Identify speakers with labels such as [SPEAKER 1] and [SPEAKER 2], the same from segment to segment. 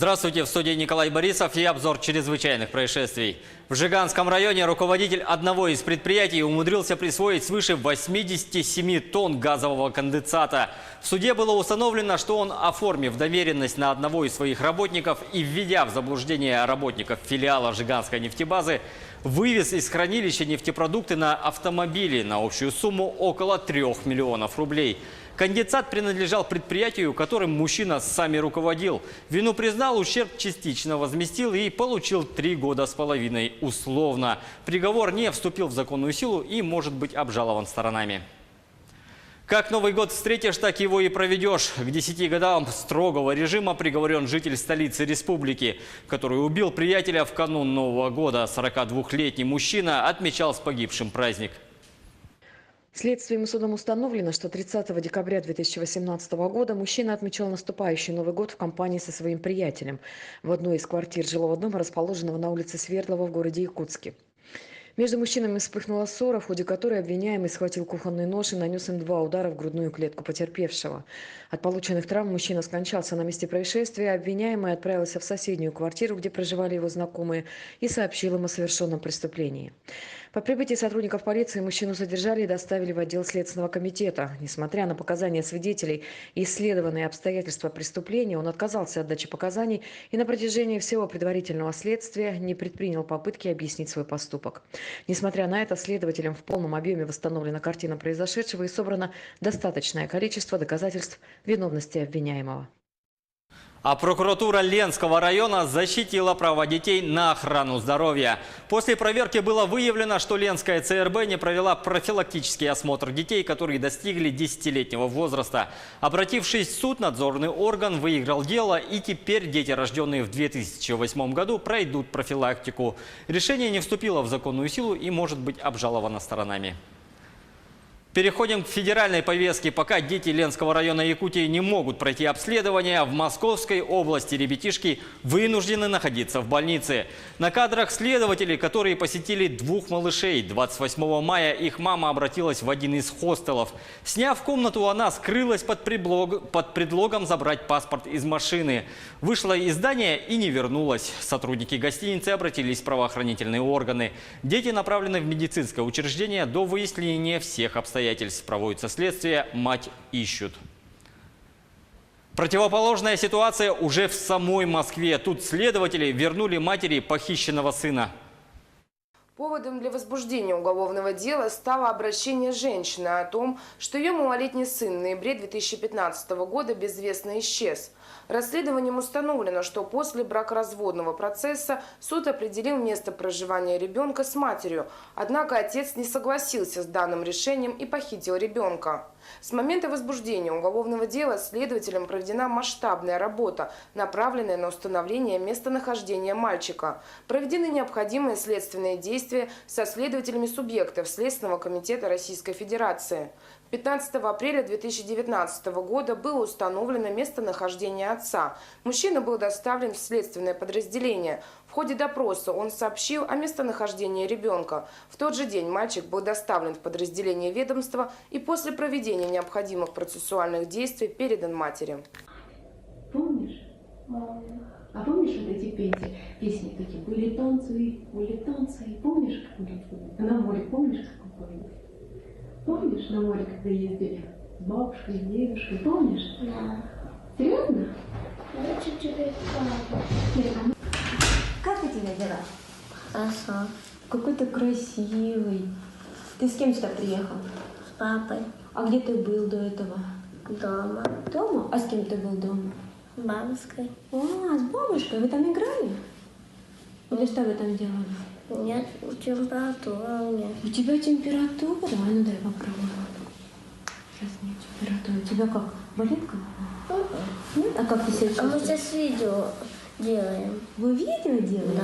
[SPEAKER 1] Здравствуйте, в студии Николай Борисов и обзор чрезвычайных происшествий. В Жиганском районе руководитель одного из предприятий умудрился присвоить свыше 87 тонн газового конденсата. В суде было установлено, что он, оформив доверенность на одного из своих работников и введя в заблуждение работников филиала Жиганской нефтебазы, вывез из хранилища нефтепродукты на автомобили на общую сумму около 3 миллионов рублей. Конденсат принадлежал предприятию, которым мужчина сами руководил. Вину признал, ущерб частично возместил и получил 3 года с половиной условно. Приговор не вступил в законную силу и может быть обжалован сторонами. Как Новый год встретишь, так его и проведешь. К 10 годам строгого режима приговорен житель столицы республики, который убил приятеля в канун Нового года. 42-летний мужчина отмечал с погибшим праздник.
[SPEAKER 2] Следствием и судом установлено, что 30 декабря 2018 года мужчина отмечал наступающий Новый год в компании со своим приятелем в одной из квартир жилого дома, расположенного на улице Свердлова в городе Якутске. Между мужчинами вспыхнула ссора, в ходе которой обвиняемый схватил кухонный нож и нанес им 2 удара в грудную клетку потерпевшего. От полученных травм мужчина скончался на месте происшествия, а обвиняемый отправился в соседнюю квартиру, где проживали его знакомые, и сообщил им о совершенном преступлении. По прибытии сотрудников полиции мужчину задержали и доставили в отдел Следственного комитета. Несмотря на показания свидетелей и исследованные обстоятельства преступления, он отказался от дачи показаний и на протяжении всего предварительного следствия не предпринял попытки объяснить свой поступок. Несмотря на это, следователям в полном объеме восстановлена картина произошедшего и собрано достаточное количество доказательств виновности обвиняемого.
[SPEAKER 1] А прокуратура Ленского района защитила право детей на охрану здоровья. После проверки было выявлено, что Ленская ЦРБ не провела профилактический осмотр детей, которые достигли 10-летнего возраста. Обратившись в суд, надзорный орган выиграл дело, и теперь дети, рожденные в 2008 году, пройдут профилактику. Решение не вступило в законную силу и может быть обжаловано сторонами. Переходим к федеральной повестке. Пока дети Ленского района Якутии не могут пройти обследование, в Московской области ребятишки вынуждены находиться в больнице. На кадрах следователи, которые посетили 2 малышей. 28 мая их мама обратилась в один из хостелов. Сняв комнату, она скрылась под предлогом забрать паспорт из машины. Вышла из здания и не вернулась. Сотрудники гостиницы обратились в правоохранительные органы. Дети направлены в медицинское учреждение до выяснения всех обстоятельств. Проводится следствие, мать ищут. Противоположная ситуация уже в самой Москве. Тут следователи вернули матери похищенного сына.
[SPEAKER 3] Поводом для возбуждения уголовного дела стало обращение женщины о том, что ее малолетний сын в ноябре 2015 года безвестно исчез. Расследованием установлено, что после бракоразводного процесса суд определил место проживания ребенка с матерью, однако отец не согласился с данным решением и похитил ребенка. С момента возбуждения уголовного дела следователям проведена масштабная работа, направленная на установление местонахождения мальчика. Проведены необходимые следственные действия со следователями субъектов Следственного комитета Российской Федерации. 15 апреля 2019 года было установлено местонахождение отца. Мужчина был доставлен в следственное подразделение. В ходе допроса он сообщил о местонахождении ребенка. В тот же день мальчик был доставлен в подразделение ведомства и после проведения необходимых процессуальных действий передан матери.
[SPEAKER 4] Помнишь? А помнишь вот эти песни такие? Были танцы, помнишь, как были? На море помнишь, как были? Помнишь, на море, когда ездили с бабушкой, с дедушкой, помнишь?
[SPEAKER 5] Да.
[SPEAKER 4] Серьезно?
[SPEAKER 5] Я чуть-чуть
[SPEAKER 4] Как у тебя дела?
[SPEAKER 5] Хорошо.
[SPEAKER 4] Какой ты красивый. Ты с кем сюда приехал?
[SPEAKER 5] С папой.
[SPEAKER 4] А где ты был до этого?
[SPEAKER 5] Дома.
[SPEAKER 4] Дома? А с кем ты был дома?
[SPEAKER 5] С бабушкой.
[SPEAKER 4] А, с бабушкой? Вы там играли? Или что вы там делали?
[SPEAKER 5] Нет, температура у меня.
[SPEAKER 4] У тебя температура? А ну дай попробую. Сейчас нет температуры. У тебя как? Болит голова? Нет? А как ты себя
[SPEAKER 5] А мы
[SPEAKER 4] чувствуешь?
[SPEAKER 5] сейчас видео делаем.
[SPEAKER 4] Вы видео делаете?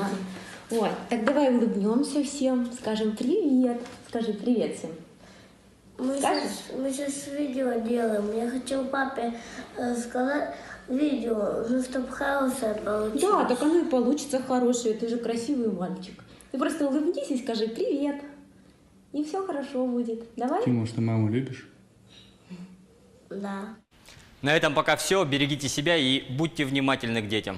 [SPEAKER 5] Да.
[SPEAKER 4] Ой, так давай улыбнемся всем, скажем привет. Скажи привет всем.
[SPEAKER 5] Мы сейчас видео делаем. Я хочу папе сказать видео, чтобы хорошее получилось.
[SPEAKER 4] Да, так оно и получится хорошее. Ты же красивый мальчик. Ты просто улыбнись и скажи привет. И все хорошо будет. Давай?
[SPEAKER 6] Ты, может, маму любишь?
[SPEAKER 5] Да.
[SPEAKER 1] На этом пока все. Берегите себя и будьте внимательны к детям.